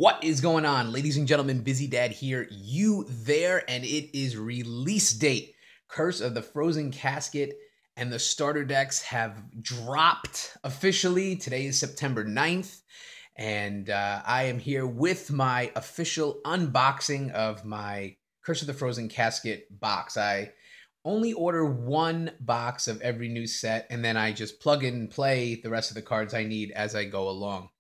What is going on, ladies and gentlemen? BizzyDad here, you there, and it is release date. Curse of the Frozen Casket and the starter decks have dropped officially. Today is September 9th, and I am here with my official unboxing of my Curse of the Frozen Casket box. I only order one box of every new set, and then I just plug and play the rest of the cards I need as I go along.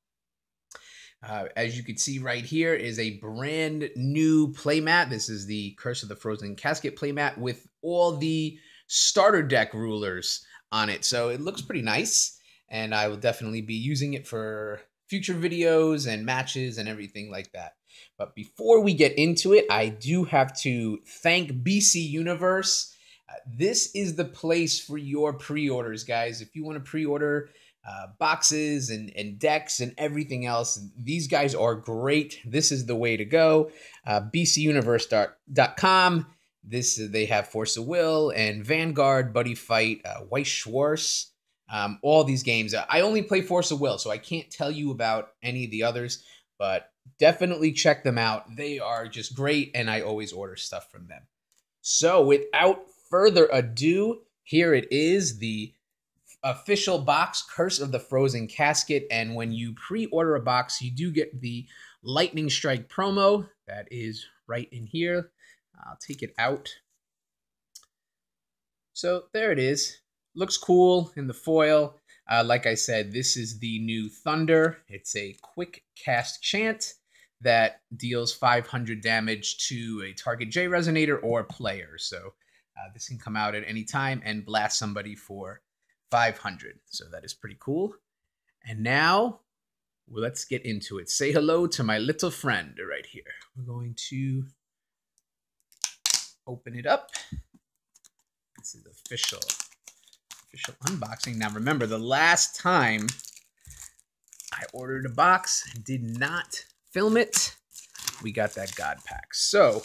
As you can see right here is a brand new playmat. This is the Curse of the Frozen Casket playmat with all the starter deck rulers on it. So it looks pretty nice, and I will definitely be using it for future videos and matches and everything like that. But before we get into it, I do have to thank BC Universe. This is the place for your pre-orders, guys. If you want to pre-order boxes and decks and everything else, these guys are great. This is the way to go. BCUniverse.com. They have Force of Will and Vanguard, Buddy Fight, Weiss Schwarz. All these games. I only play Force of Will, so I can't tell you about any of the others, but definitely check them out. They are just great, and I always order stuff from them. So without further ado, here it is, the official box, Curse of the Frozen Casket. And when you pre-order a box, you do get the Lightning Strike promo. That is right in here. I'll take it out. So there it is. Looks cool in the foil. Like I said, this is the new Thunder. It's a quick cast chant that deals 500 damage to a target J Resonator or player. So this can come out at any time and blast somebody for 500. So that is pretty cool. And now, well, let's get into it. Say hello to my little friend right here. We're going to open it up. This is official unboxing. Now remember, the last time I ordered a box and did not film it, we got that God pack. So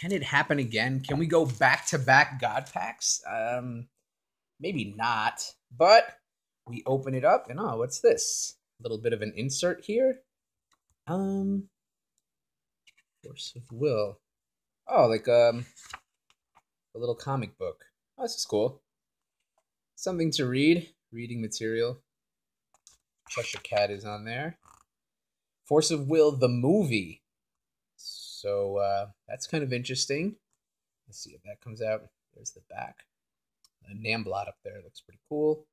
can it happen again? Can we go back-to-back God packs? Maybe not, but we open it up and oh, what's this? A little bit of an insert here. Force of Will. Oh, like a little comic book. Oh, this is cool. Something to read. Reading material. Cheshire Cat is on there. Force of Will, the movie. So that's kind of interesting. Let's see if that comes out. There's the back. A Namblot up there looks pretty cool.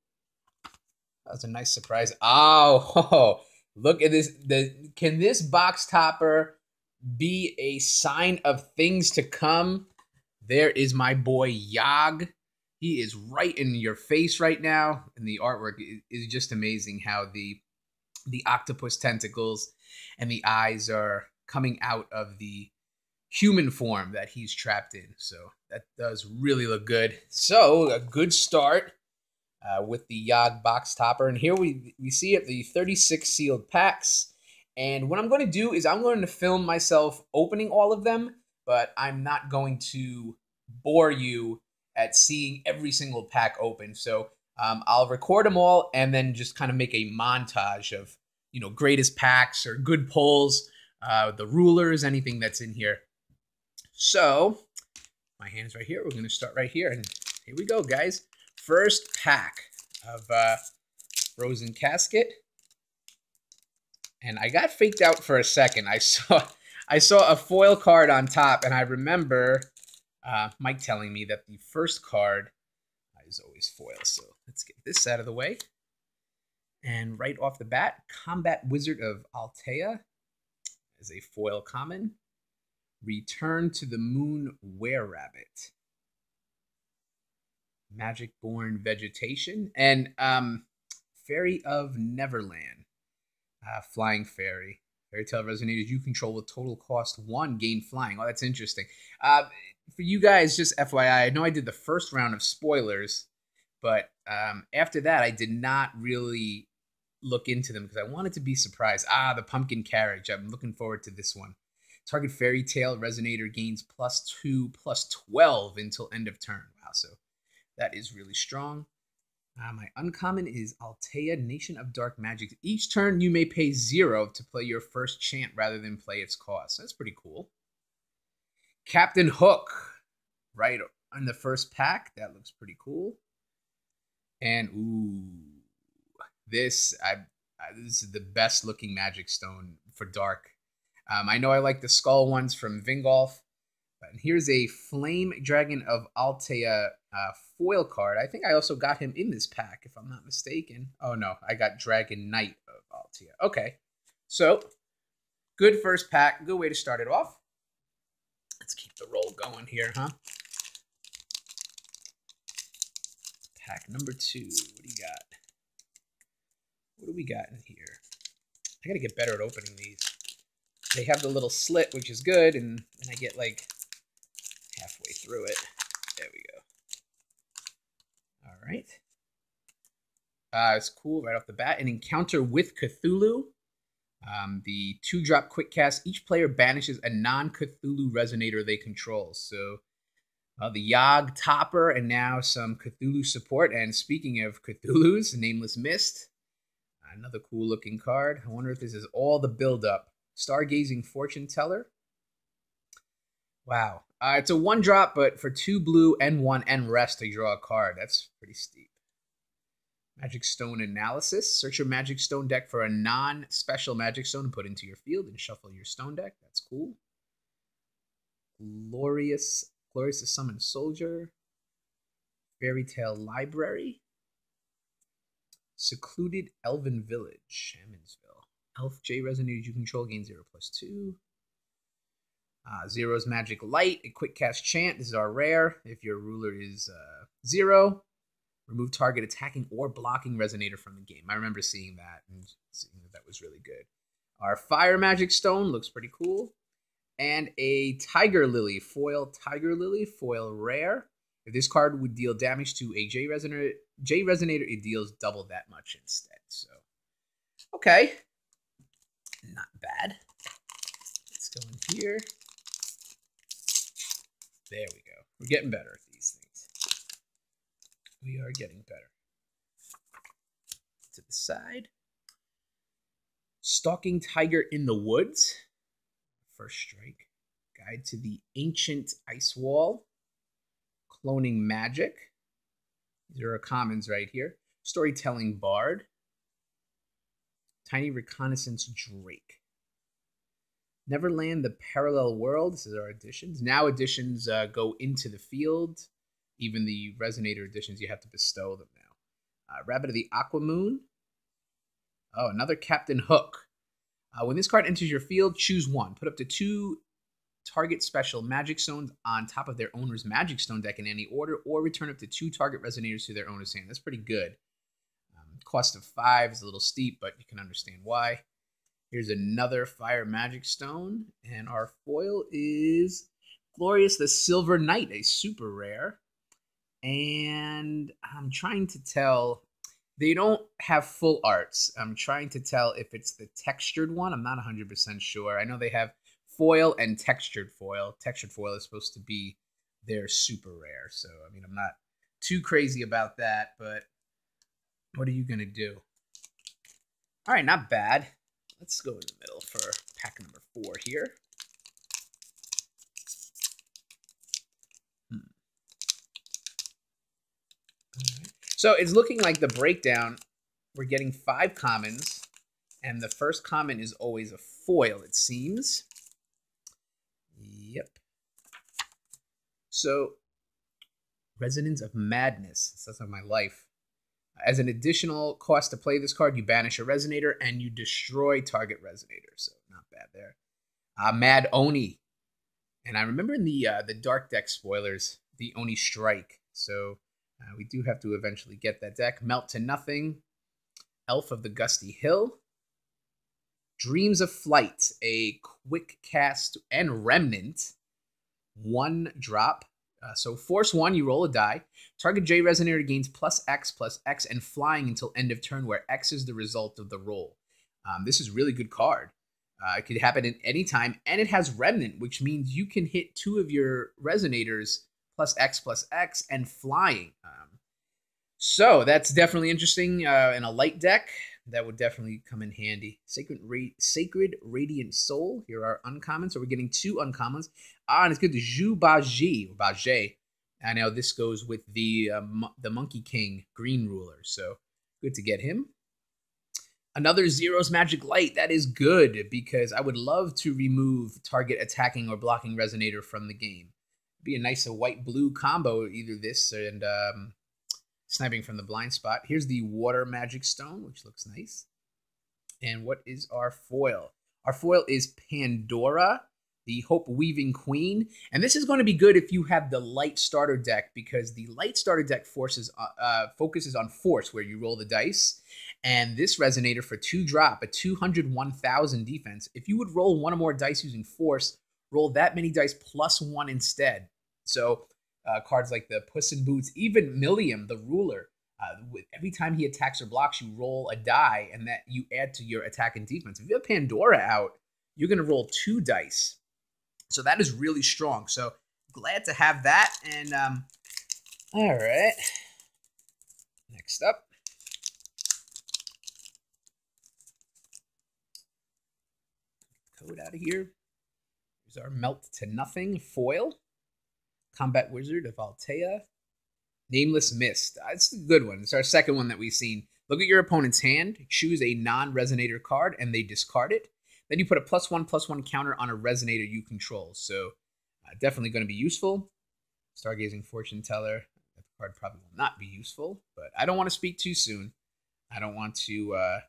That was a nice surprise. Oh, look at this. Can this box topper be a sign of things to come? There is my boy Yogg. He is right in your face right now, and the artwork is just amazing. How the octopus tentacles and the eyes are coming out of the human form that he's trapped in. So that does really look good. So a good start with the Yogg box topper. And here we see it, the 36 sealed packs. And what I'm going to do is I'm going to film myself opening all of them, but I'm not going to bore you at seeing every single pack open. So I'll record them all and then just kind of make a montage of, you know, greatest packs or good pulls, the rulers, anything that's in here. So my hand's right here. We're going to start right here. And here we go, guys. First pack of Frozen Casket. And I got faked out for a second. I saw a foil card on top, and I remember Mike telling me that the first card is always foil. So let's get this out of the way. And right off the bat, Combat Wizard of Altea is a foil common. Return to the Moon Were-Rabbit. Magic-Born Vegetation. And Fairy of Neverland. Flying Fairy. Fairy Tale Resonators you control with total cost 1, gain flying. Oh, that's interesting. For you guys, just FYI, I know I did the first round of spoilers, but after that, I did not really look into them because I wanted to be surprised. The Pumpkin Carriage. I'm looking forward to this one. Target Fairy Tale Resonator gains +2/+12 until end of turn. Wow, so that is really strong. My uncommon is Altea, Nation of Dark Magic. Each turn you may pay 0 to play your first chant rather than play its cost. That's pretty cool. Captain Hook, right on the first pack. That looks pretty cool. And ooh, this is the best looking Magic Stone for Dark. I know I like the skull ones from Vingolf. But here's a Flame Dragon of Altea foil card. I think I also got him in this pack, if I'm not mistaken. Oh, no. I got Dragon Knight of Altea. Okay. So, good first pack. Good way to start it off. Let's keep the roll going here, huh? Pack number 2. What do you got? What do we got in here? I got to get better at opening these. They have the little slit, which is good, and I get like halfway through it. There we go. All right. It's cool right off the bat. An Encounter with Cthulhu. The 2-drop quick cast. Each player banishes a non-Cthulhu resonator they control. So the Yogg Topper and now some Cthulhu support. And speaking of Cthulhu's, Nameless Mist. Another cool looking card. I wonder if this is all the build-up. Stargazing Fortune Teller. Wow. It's a 1-drop, but for 2 blue and 1 and rest to draw a card. That's pretty steep. Magic Stone Analysis. Search your Magic Stone deck for a non-special Magic Stone and put into your field and shuffle your Stone deck. That's cool. Glorious to Summon Soldier. Fairy Tale Library. Secluded Elven Village. Shamansville. Elf J Resonators you control gain 0+2. Zero's Magic Light, a quick cast chant. This is our rare. If your ruler is 0, remove target attacking or blocking resonator from the game. I remember seeing that and seeing that was really good. Our Fire Magic Stone looks pretty cool. And a Tiger Lily, foil rare. If this card would deal damage to a J Resonator, it deals double that much instead. So, okay. Not bad. Let's go in here. There we go. We're getting better at these things. We are getting better. To the side. Stalking Tiger in the Woods. First strike. Guide to the Ancient Ice Wall. Cloning Magic. These are our commons right here. Storytelling Bard. Tiny Reconnaissance Drake. Neverland, the Parallel World. This is our additions. Now additions go into the field. Even the Resonator additions, you have to bestow them now. Rabbit of the Aquamoon. Oh, another Captain Hook. When this card enters your field, choose 1. Put up to 2 target special Magic Stones on top of their owner's Magic Stone deck in any order, or return up to 2 target Resonators to their owner's hand. That's pretty good. Cost of 5 is a little steep, but you can understand why. Here's another Fire Magic Stone, and our foil is Glorious the Silver Knight, a super rare. And I'm trying to tell, they don't have full arts. I'm trying to tell if it's the textured one. I'm not 100% sure. I know they have foil and textured foil. Textured foil is supposed to be their super rare. So, I mean, I'm not too crazy about that, but what are you going to do? All right, not bad. Let's go in the middle for pack number 4 here. All right. So it's looking like the breakdown, we're getting 5 commons, and the first common is always a foil, it seems. Yep. So, Resonance of Madness. That's not my life. As an additional cost to play this card, you banish a Resonator and you destroy target Resonator. So not bad there. Mad Oni. And I remember in the Dark deck spoilers, the Oni Strike. So we do have to eventually get that deck. Melt to Nothing. Elf of the Gusty Hill. Dreams of Flight. A quick cast and remnant. 1 drop. So force 1, you roll a die. Target J Resonator gains +X and flying until end of turn, where X is the result of the roll. This is a really good card. It could happen at any time, and it has Remnant, which means you can hit 2 of your Resonators +X and flying. So that's definitely interesting in a light deck. That would definitely come in handy. Sacred Radiant Soul. Here are uncommons. So we're getting 2 uncommons. And it's good to Zhu Bajie. I know this goes with the Monkey King Green Ruler. So good to get him. Another Zero's Magic Light. That is good because I would love to remove target attacking or blocking Resonator from the game. Be a nice white-blue combo, either this and sniping from the blind spot. Here's the Water Magic Stone, which looks nice. And what is our foil? Our foil is Pandora, the Hope Weaving Queen. And this is going to be good if you have the light starter deck, because the light starter deck focuses on force, where you roll the dice. And this Resonator for 2 drop, a 201,000 defense. If you would roll 1 or more dice using force, roll that many dice plus 1 instead. So cards like the Puss in Boots, even Milliam, the Ruler, every time he attacks or blocks, you roll a die, and that you add to your attack and defense. If you have Pandora out, you're going to roll 2 dice. So that is really strong. So glad to have that. And all right, next up. Code out of here. Here's our Melt to Nothing foil. Combat Wizard of Altea. Nameless Mist. It's a good one. It's our second one that we've seen. Look at your opponent's hand. Choose a non-Resonator card, and they discard it. Then you put a +1/+1 counter on a Resonator you control. So definitely going to be useful. Stargazing Fortune Teller. That card probably will not be useful, but I don't want to speak too soon. I don't want to...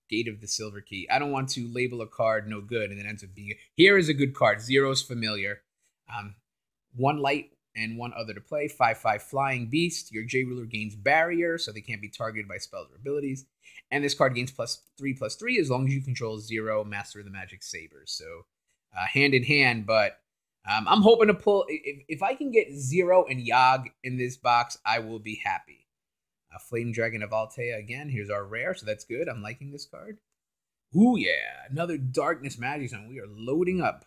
Gate of the Silver Key. I don't want to label a card no good and then ends up being... Here is a good card. Zero's Familiar. 1 light and 1 other to play. 5/5 Flying Beast. Your J-Ruler gains Barrier, so they can't be targeted by spells or abilities. And this card gains +3/+3 as long as you control Zero, Master of the Magic Sabers. So hand in hand, but I'm hoping to pull... If I can get Zero and Yogg in this box, I will be happy. Flame Dragon of Altea again. Here's our rare, so that's good. I'm liking this card. Ooh, yeah. Another Darkness Magic Zone. We are loading up.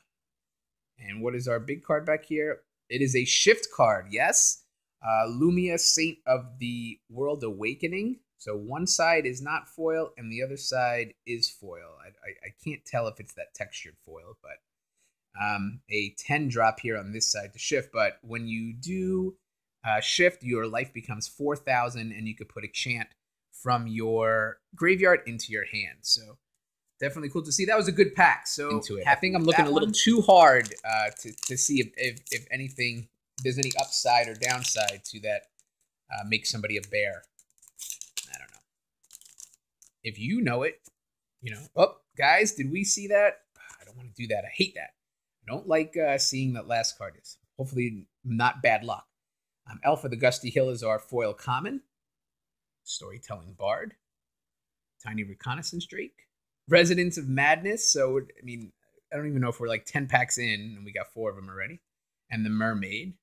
And what is our big card back here? It is a shift card, yes. Lumia, Saint of the World Awakening. So one side is not foil, and the other side is foil. I can't tell if it's that textured foil, but a 10 drop here on this side to shift. But when you do... shift, your life becomes 4,000, and you could put a chant from your graveyard into your hand. So definitely cool to see. That was a good pack. So I think I'm looking a little too hard to see if anything, there's any upside or downside to that make somebody a bear. I don't know. If you know it, you know. Oh, guys, did we see that? I don't want to do that. I hate that. I don't like seeing that last card. Is hopefully not bad luck. Alpha the Gusty Hill is our foil common. Storytelling Bard. Tiny Reconnaissance Drake. Residents of Madness. So, I mean, I don't even know if we're like 10 packs in, and we got 4 of them already. And the Mermaid.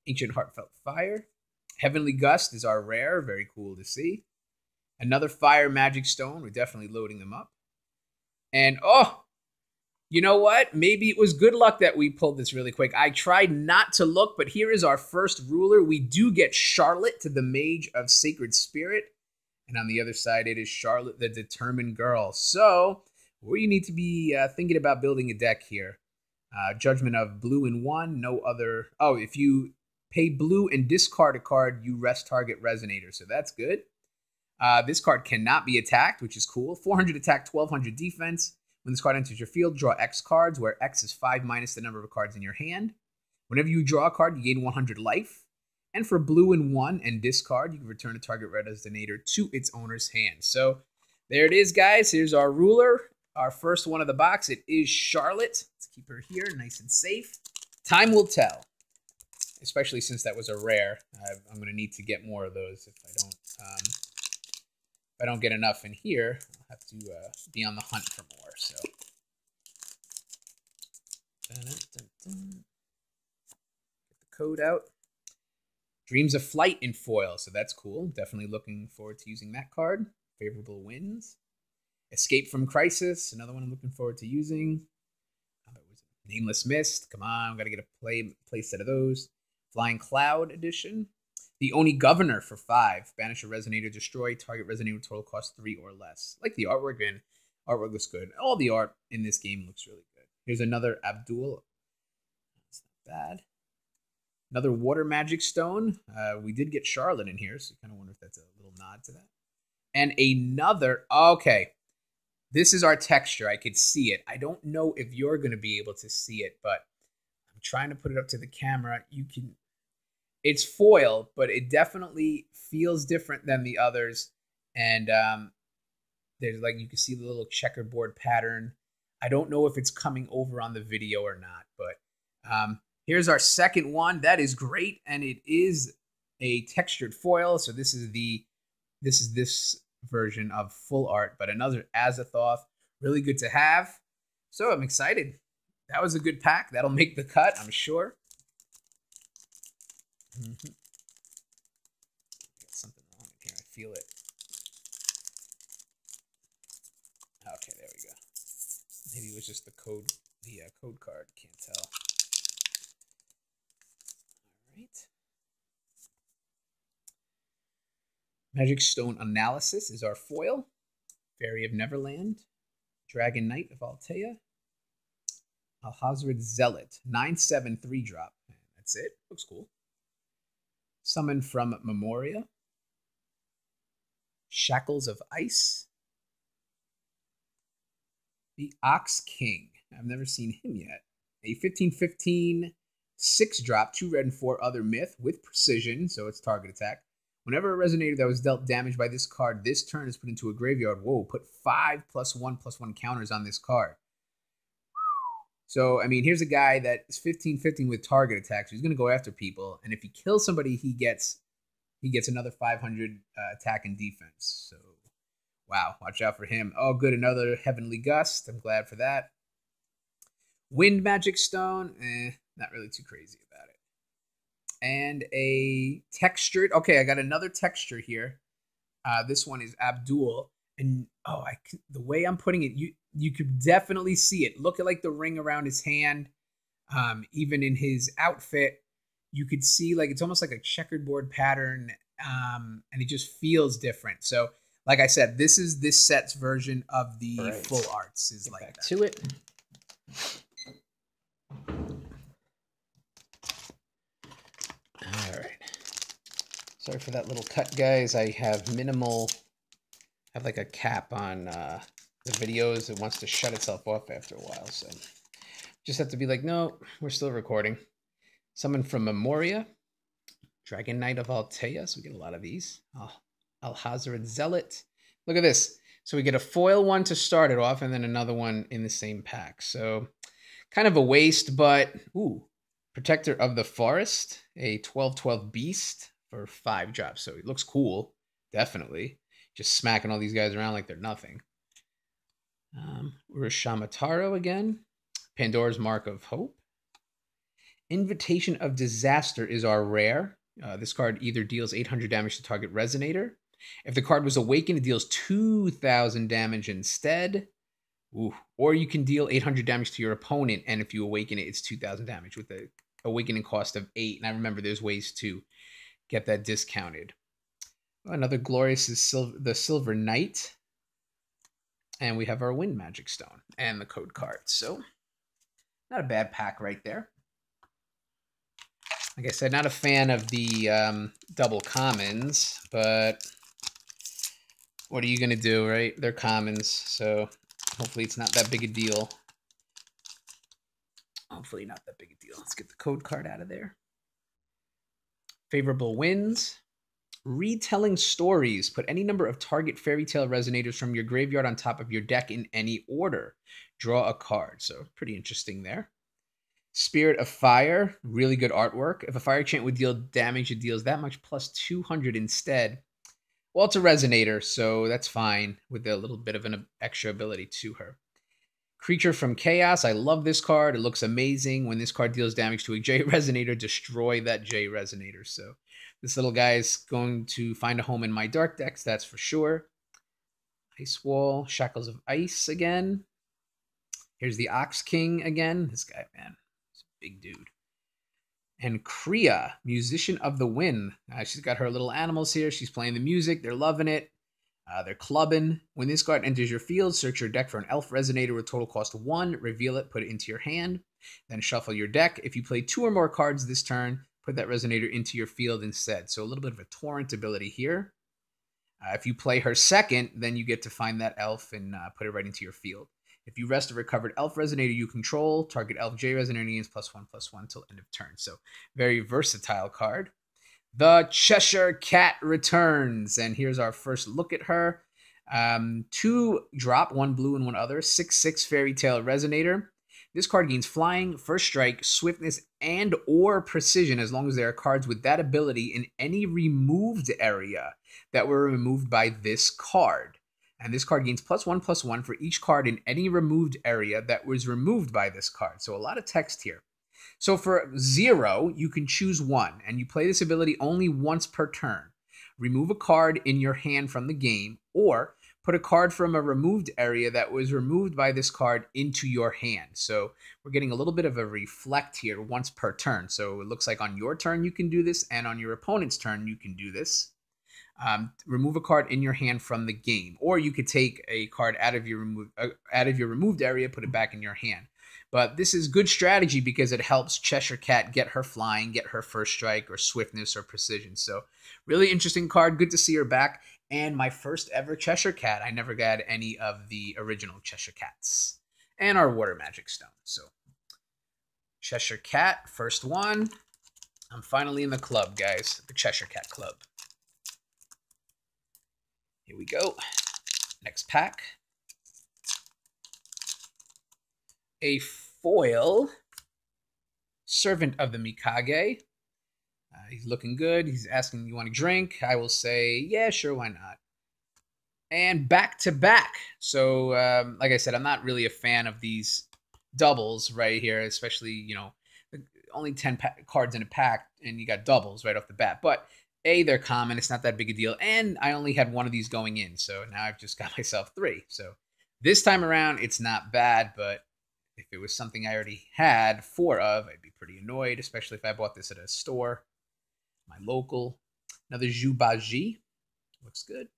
Ancient Heartfelt Fire. Heavenly Gust is our rare. Very cool to see. Another Fire Magic Stone. We're definitely loading them up. And, oh! You know what? Maybe it was good luck that we pulled this really quick. I tried not to look, but here is our first ruler. We do get Charlotte to the Mage of Sacred Spirit. And on the other side, it is Charlotte the Determined Girl. So, where you need to be thinking about building a deck here. Judgment of blue and 1, no other... Oh, if you pay blue and discard a card, you rest target Resonator. So that's good. This card cannot be attacked, which is cool. 400 attack, 1200 defense. When this card enters your field, draw X cards, where X is 5 minus the number of cards in your hand. Whenever you draw a card, you gain 100 life. And for blue and 1 and discard, you can return a target Resonator to its owner's hand. So there it is, guys. Here's our ruler. Our first one of the box. It is Charlotte. Let's keep her here, nice and safe. Time will tell, especially since that was a rare. I'm going to need to get more of those if I don't get enough in here. I'll have to be on the hunt for more. So, get the code out. Dreams of Flight in foil, so that's cool. Definitely looking forward to using that card. Favorable Winds. Escape from Crisis, another one I'm looking forward to using. Nameless Mist, come on, got to get a play set of those. Flying Cloud edition. The Oni Governor for 5. Banish a Resonator, destroy target Resonator with total cost 3 or less. Like the artwork, and artwork looks good. All the art in this game looks really good. Here's another Abdul. That's not bad. Another Water Magic Stone. We did get Charlotte in here, so I kind of wonder if that's a little nod to that. And another, okay. This is our texture. I could see it. I don't know if you're going to be able to see it, but I'm trying to put it up to the camera. You can, it's foil, but it definitely feels different than the others. And there's like, you can see the little checkerboard pattern. I don't know if it's coming over on the video or not, but here's our second one. That is great. And it is a textured foil. So this is this version of full art, but another Azathoth, really good to have. So I'm excited. That was a good pack. That'll make the cut, I'm sure. Got something wrong in here. I feel it. Okay, there we go. Maybe it was just the code card. Can't tell. All right. Magic Stone Analysis is our foil. Fairy of Neverland. Dragon Knight of Altea. Alhazred Zealot. 9/7 3-drop. That's it. Looks cool. Summon from Memoria. Shackles of Ice. The Ox King. I've never seen him yet. A 15/15 6-drop, 2 red and 4 other myth with precision, so it's target attack. Whenever a Resonator that was dealt damage by this card this turn is put into a graveyard, whoa, put 5 +1/+1 counters on this card. So, I mean, here's a guy that is 15/15 with target attack, so he's going to go after people, and if he kills somebody, he gets another 500 attack and defense. So, wow, watch out for him. Oh, good, another Heavenly Gust. I'm glad for that. Wind Magic Stone, not really too crazy about it. And a textured, okay, I got another texture here. This one is Abdul, and the way I'm putting it, you could definitely see it. Look at like the ring around his hand, even in his outfit, you could see like it's almost like a checkerboard pattern, and it just feels different. So, like I said, this is this set's version of the full arts. Is like that. To it. All right. Sorry for that little cut, guys. I have like a cap on the videos. It wants to shut itself off after a while, so just have to be like, no, we're still recording. Summon from Memoria. Dragon Knight of Altea. So we get a lot of these. Alhazred Zealot. Look at this. So we get a foil one to start it off, and then another one in the same pack. So kind of a waste, but ooh. Protector of the Forest, a 12/12 beast for 5 drops. So it looks cool, definitely. Just smacking all these guys around like they're nothing. Urshamataro again. Pandora's Mark of Hope. Invitation of Disaster is our rare. This card either deals 800 damage to target Resonator. If the card was awakened, it deals 2,000 damage instead. Ooh. Or you can deal 800 damage to your opponent, and if you awaken it, it's 2,000 damage with the awakening cost of 8. And I remember there's ways to get that discounted. Another glorious is the Silver Knight. And we have our Wind Magic Stone and the code card. So, not a bad pack right there. Like I said, not a fan of the double commons, but what are you going to do, right? They're commons, so hopefully it's not that big a deal. Hopefully not that big a deal. Let's get the code card out of there. Favorable wins. Retelling stories. Put any number of target fairy tale resonators from your graveyard on top of your deck in any order. Draw a card. So pretty interesting there. Spirit of Fire. Really good artwork. If a fire chant would deal damage, it deals that much plus 200 instead. Well, it's a resonator, so that's fine with a little bit of an extra ability to her. Creature from Chaos. I love this card. It looks amazing. When this card deals damage to a J resonator, destroy that J resonator. So this little guy is going to find a home in my dark decks, that's for sure. Ice Wall. Shackles of Ice again. Here's the Ox King again. This guy, man, he's a big dude. And Kriya, Musician of the Wind. She's got her little animals here. She's playing the music. They're loving it. They're clubbing. When this card enters your field, search your deck for an elf resonator with total cost 1. Reveal it, put it into your hand. Then shuffle your deck. If you play 2 or more cards this turn, put that resonator into your field instead. So a little bit of a torrent ability here. If you play her second, then you get to find that elf and put it right into your field. If you rest a recovered elf resonator you control, target elf J resonator gains +1/+1 till end of turn. So very versatile card. The Cheshire Cat returns, and here's our first look at her. 2 drop, 1 blue and 1 other. 6/6 Fairy Tale Resonator. This card gains flying, first strike, swiftness, and or precision as long as there are cards with that ability in any removed area that were removed by this card. And this card gains +1/+1 for each card in any removed area that was removed by this card. So a lot of text here. So for 0, you can choose 1, and you play this ability only once per turn. Remove a card in your hand from the game, or put a card from a removed area that was removed by this card into your hand. So we're getting a little bit of a reflect here once per turn. So it looks like on your turn you can do this, and on your opponent's turn you can do this. Remove a card in your hand from the game, or you could take a card out of your removed area, put it back in your hand. But this is good strategy because it helps Cheshire Cat get her flying, get her first strike or swiftness or precision. So really interesting card. Good to see her back. And my first ever Cheshire Cat. I never got any of the original Cheshire Cats. And our Water Magic Stone. So Cheshire Cat, first one. I'm finally in the club, guys. The Cheshire Cat Club. Here we go. Next pack. A foil Servant of the Mikage. He's looking good. He's asking, you want a drink? I will say, yeah, sure, why not? And back to back. So, like I said, I'm not really a fan of these doubles right here, especially, you know, only 10 cards in a pack, and you got doubles right off the bat. But A, they're common. It's not that big a deal. And I only had 1 of these going in, so now I've just got myself 3. So this time around, it's not bad, but if it was something I already had 4 of, I'd be pretty annoyed, especially if I bought this at a store, my local. Another Jubaji. Looks good.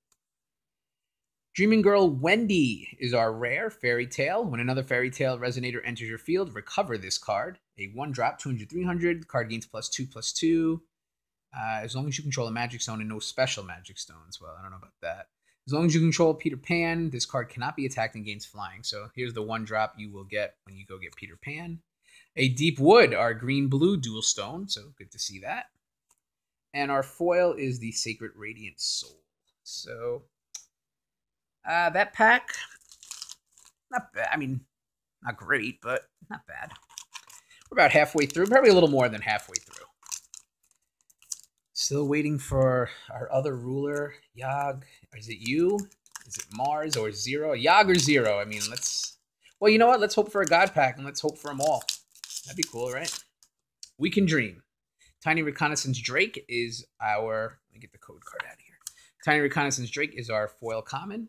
Dreaming Girl Wendy is our rare fairy tale. When another fairy tale resonator enters your field, recover this card. A 1-drop, 200/300. The card gains +2/+2. As long as you control a magic stone and no special magic stones. Well, I don't know about that. As long as you control Peter Pan, this card cannot be attacked and gains flying. So here's the 1-drop you will get when you go get Peter Pan. A Deep Wood, our green-blue dual stone. So good to see that. And our foil is the Sacred Radiant Soul. So that pack, not bad. I mean, not great, but not bad. We're about halfway through, probably a little more than halfway through. Still waiting for our other ruler, Yag. Is it you? Is it Mars or Zero? Yag or Zero? I mean, well, you know what? Let's hope for a God pack and let's hope for them all. That'd be cool, right? We can dream. Tiny Reconnaissance Drake is our, let me get the code card out of here. Tiny Reconnaissance Drake is our foil common.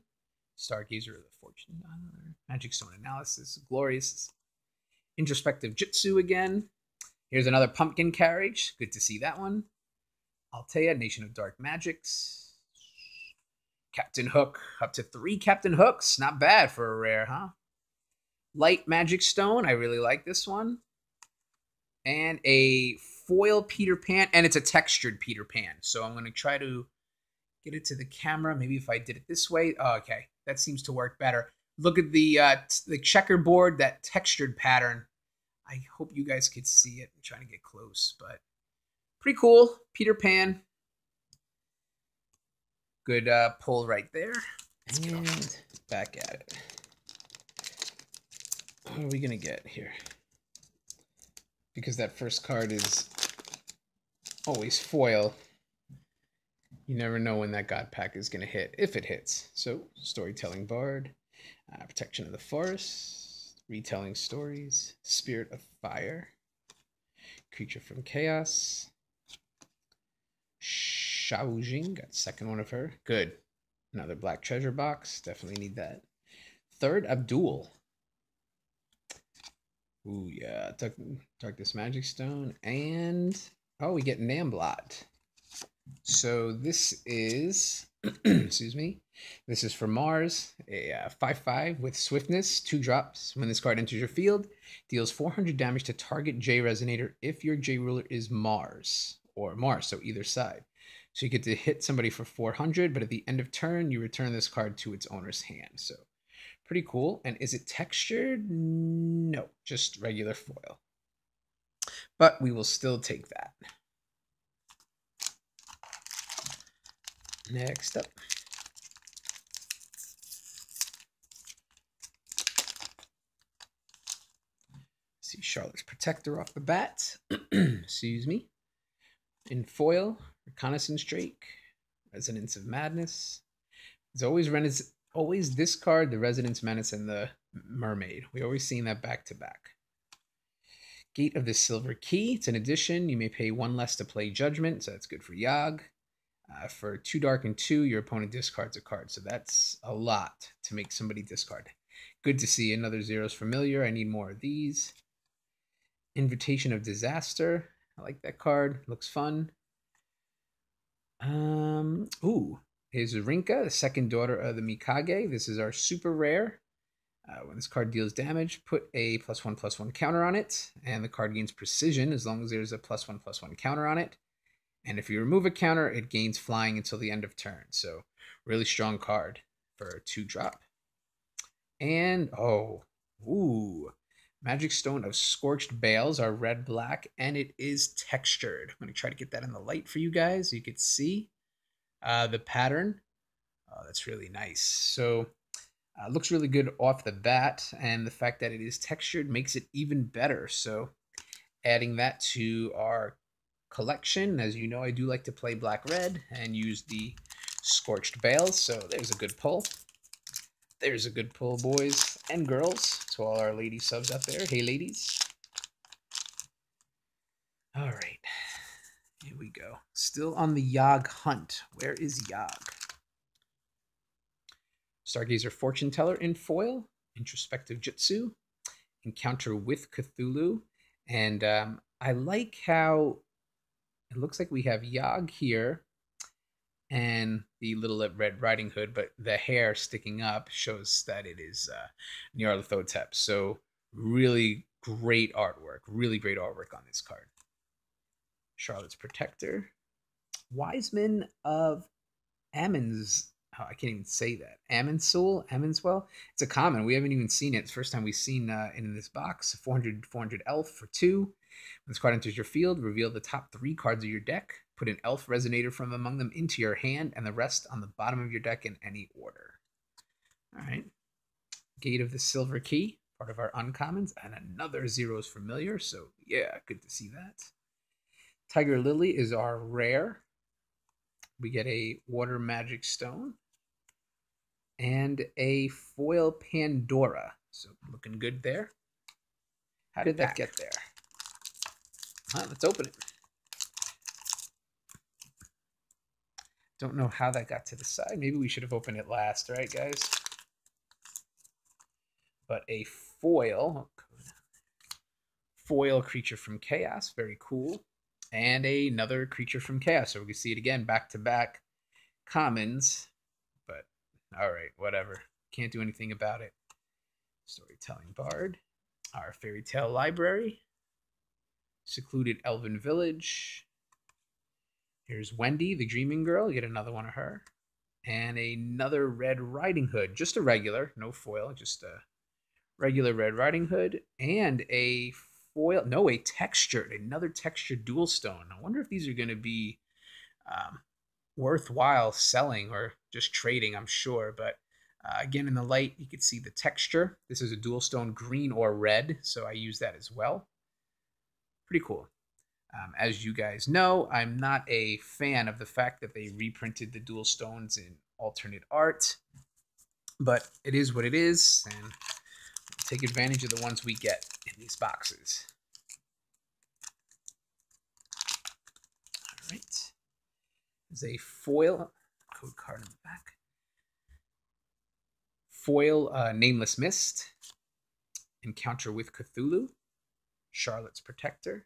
Stargazer of the Fortune Donor. Magic Stone Analysis. Glorious. Introspective Jutsu again. Here's another Pumpkin Carriage. Good to see that one. Altea, Nation of Dark Magics. Captain Hook. Up to 3 Captain Hooks. Not bad for a rare, huh? Light Magic Stone. I really like this one. And a foil Peter Pan. And it's a textured Peter Pan. So I'm going to try to get it to the camera. Maybe if I did it this way. Oh, okay. That seems to work better. Look at the checkerboard, that textured pattern. I hope you guys could see it. I'm trying to get close, but pretty cool. Peter Pan. Good pull right there. Let's get off. Back at it. What are we going to get here? Because that first card is always foil. You never know when that God pack is going to hit, if it hits. So, Storytelling Bard, Protection of the Forest, Retelling Stories, Spirit of Fire, Creature from Chaos, Shaojing, got second one of her. Good. Another Black Treasure Box, definitely need that. Third, Abdul. Ooh, yeah. Darkness Magic Stone. And, oh, we get Namblot. So this is, excuse me, this is for Mars, a 5/5 with swiftness, 2 drops. When this card enters your field, deals 400 damage to target J Resonator if your J ruler is Mars or Mars, so either side. So you get to hit somebody for 400, but at the end of turn, you return this card to its owner's hand. So pretty cool. And is it textured? No, just regular foil. But we will still take that. Next up. See Charlotte's Protector off the bat. Excuse me. In foil, Reconnaissance Drake, Resonance of Madness. It's always this card, the Resonance Menace, and the Mermaid. We always seen that back to back. Gate of the Silver Key. It's an addition. You may pay 1 less to play Judgment, so that's good for Yogg. For 2 dark and 2, your opponent discards a card. So that's a lot to make somebody discard. Good to see another Zero's Familiar. I need more of these. Invitation of Disaster. I like that card. Looks fun. Ooh. Is Rinka, the second daughter of the Mikage. This is our super rare. When this card deals damage, put a +1/+1 counter on it. And the card gains precision as long as there's a +1/+1 counter on it. And if you remove a counter, it gains flying until the end of turn. So really strong card for a 2-drop. And, Magic Stone of Scorched Bales are red-black, and it is textured. I'm going to try to get that in the light for you guys so you can see the pattern. Oh, that's really nice. So looks really good off the bat, and the fact that it is textured makes it even better. So adding that to our collection. As you know, I do like to play black-red and use the Scorched Bales, so there's a good pull. There's a good pull, boys and girls, to all our lady subs out there. Hey, ladies. All right, here we go. Still on the Yogg hunt. Where is Yogg? Stargazer Fortune Teller in foil, Introspective Jutsu, Encounter with Cthulhu, and I like how it looks like we have Yogg here and the little Red Riding Hood, but the hair sticking up shows that it is Nyarlathotep. So really great artwork. Really great artwork on this card. Charlotte's Protector. Wiseman of Ammon's. Oh, I can't even say that. Ammonswell. It's a common. We haven't even seen it. It's the first time we've seen in this box. 400 elf for 2. When this card enters your field, reveal the top 3 cards of your deck. Put an elf resonator from among them into your hand, and the rest on the bottom of your deck in any order. All right. Gate of the Silver Key, part of our uncommons, and another Zero's Familiar. So yeah, good to see that. Tiger Lily is our rare. We get a Water Magic Stone and a foil Pandora. So looking good there. How did that get there? Let's open it. Don't know how that got to the side. Maybe we should have opened it last, right, guys? But a foil creature from Chaos, very cool. And another creature from Chaos. So we can see it again, back-to-back commons. But, all right, whatever. Can't do anything about it. Storytelling Bard. Our Fairy Tale Library. Secluded Elven Village. Here's Wendy, the Dreaming Girl. You get another one of her. And another Red Riding Hood. Just a regular, no foil. Just a regular Red Riding Hood. And a foil, no, a textured, another textured dual stone. I wonder if these are going to be worthwhile selling or just trading, I'm sure. But again, in the light, you can see the texture. This is a dual stone, green or red. So I use that as well. Pretty cool. As you guys know, I'm not a fan of the fact that they reprinted the dual stones in alternate art, but it is what it is, and we'll take advantage of the ones we get in these boxes. All right. There's a foil code card in the back. Foil Nameless Mist. Encounter with Cthulhu. Charlotte's Protector,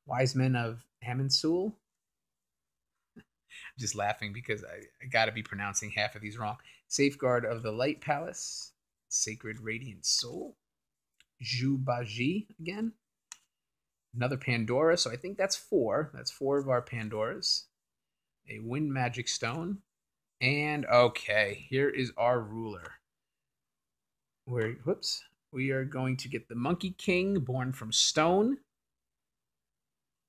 Wise Men of Amonsul. Just laughing because I got to be pronouncing half of these wrong. Safeguard of the Light Palace, Sacred Radiant Soul, Jubaji again. Another Pandora, so I think that's 4. That's 4 of our Pandoras. A Wind Magic Stone. And, okay, here is our ruler. We are going to get the Monkey King, born from stone.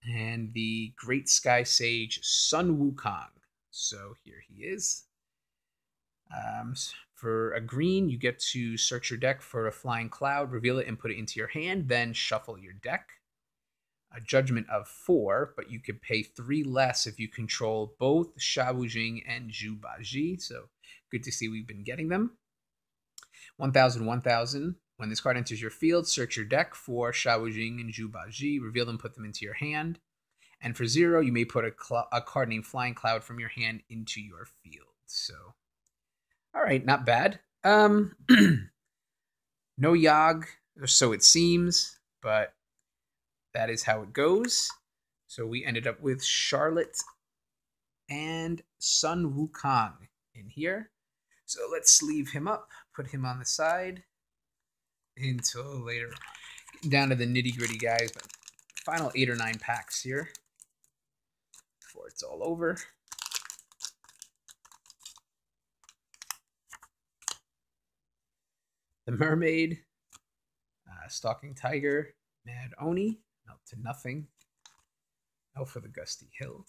And the Great Sky Sage, Sun Wukong. So here he is. For a green, you get to search your deck for a flying cloud, reveal it, and put it into your hand, then shuffle your deck. A judgment of 4, but you could pay 3 less if you control both Sha Wujing and Zhu Baji. So good to see we've been getting them. 1,000, 1,000. When this card enters your field, search your deck for Sha Wujing and Zhu Baji, reveal them, put them into your hand. And for 0, you may put a card named Flying Cloud from your hand into your field. So, all right, not bad. No Yogg, or so it seems, but that is how it goes. So we ended up with Charlotte and Sun Wukong in here. So let's sleeve him up, put him on the side until later. Getting down to the nitty gritty, guys. But final 8 or 9 packs here before it's all over. The Mermaid, Stalking Tiger, Mad Oni, Melt to Nothing, Elf of the Gusty Hill,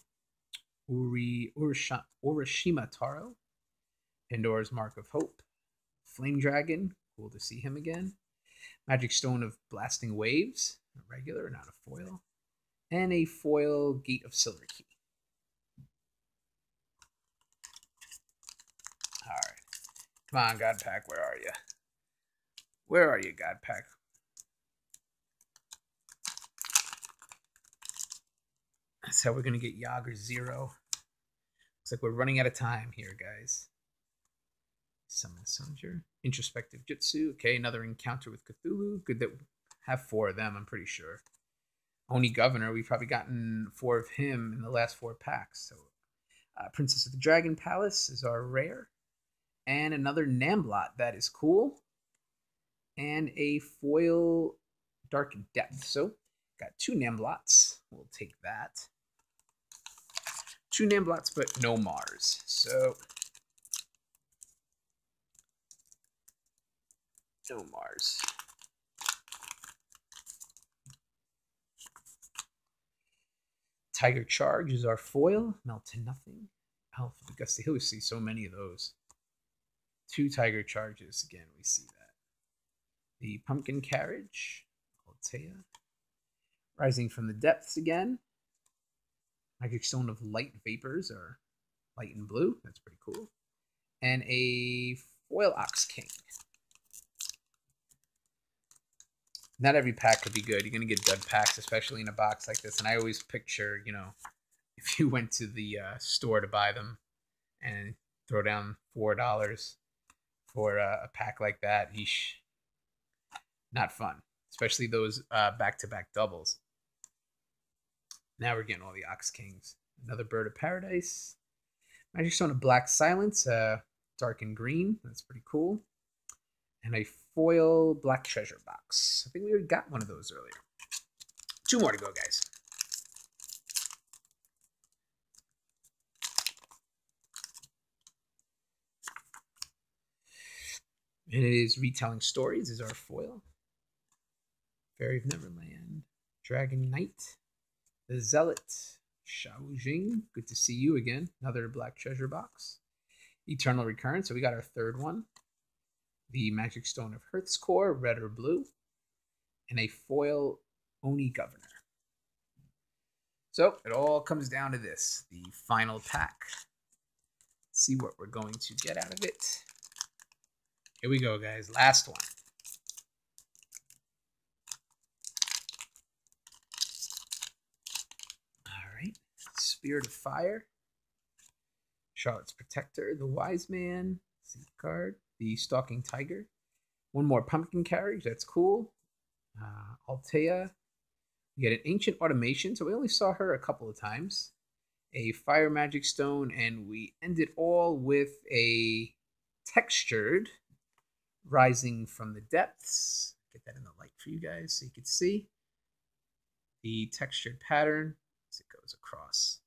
Urashima Taro, Pandora's Mark of Hope, Flame Dragon, cool to see him again, Magic Stone of Blasting Waves, a regular, not a foil, and a foil Gate of Silver Key. All right. Come on, God Pack, where are you? Where are you, God Pack? That's how we're going to get Yogg or 0. Looks like we're running out of time here, guys. Summon Soldier. Introspective Jutsu. Okay, another encounter with Cthulhu. Good that we have 4 of them, I'm pretty sure. Oni Governor. We've probably gotten 4 of him in the last 4 packs. So, Princess of the Dragon Palace is our rare. And another Namblot. That is cool. And a foil Dark Depth. So, got 2 Namblots. We'll take that. 2 Namblots, but no Mars. So, no Mars. Tiger Charge is our foil. Melt to Nothing. Elf of the Gusty Hill. We see so many of those. 2 Tiger Charges. Again, we see that. The Pumpkin Carriage. Altea. Rising from the Depths again. Magic Stone of Light Vapors, or light and blue. That's pretty cool. And a foil Ox King. Not every pack could be good. You're going to get dud packs, especially in a box like this. And I always picture, you know, if you went to the store to buy them and throw down $4 for a pack like that, yeesh. Not fun. Especially those back-to-back doubles. Now we're getting all the Ox Kings. Another Bird of Paradise. Magic Stone of Black Silence. Dark and green. That's pretty cool. And a foil Black Treasure Box. I think we already got one of those earlier. 2 more to go, guys. And it is Retelling Stories is our foil. Fairy of Neverland. Dragon Knight. The Zealot. Sha Wujing. Good to see you again. Another Black Treasure Box. Eternal Recurrence. So we got our 3rd one. The Magic Stone of Hearth's Core. Red or blue. And a foil Oni Governor. So it all comes down to this. The final pack. Let's see what we're going to get out of it. Here we go, guys. Last one. Spirit of Fire, Charlotte's Protector, the Wise Man, Card, the Stalking Tiger, 1 more Pumpkin Carriage, that's cool, Altea, We had an Ancient Automation, so we only saw her a couple of times. A Fire Magic Stone, and we ended all with a Textured Rising from the Depths. Get that in the light for you guys so you can see the textured pattern as it goes across.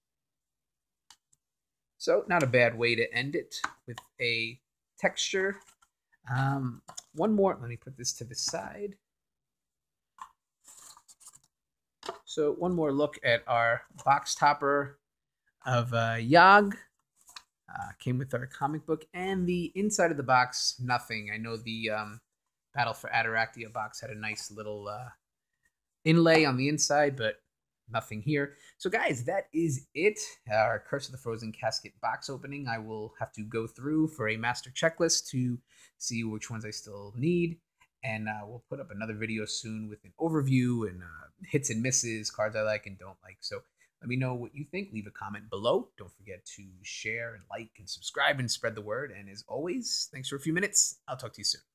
So not a bad way to end it with a texture. One more, let me put this to the side. So one more look at our box topper of Yogg. Came with our comic book, and the inside of the box, nothing. I know the Battle for Ataraxia box had a nice little inlay on the inside, but nothing here. So guys, that is it. Our Curse of the Frozen Casket box opening. I will have to go through for a master checklist to see which ones I still need. And we'll put up another video soon with an overview and hits and misses, cards I like and don't like. So let me know what you think. Leave a comment below. Don't forget to share and like and subscribe and spread the word. And as always, thanks for a few minutes. I'll talk to you soon.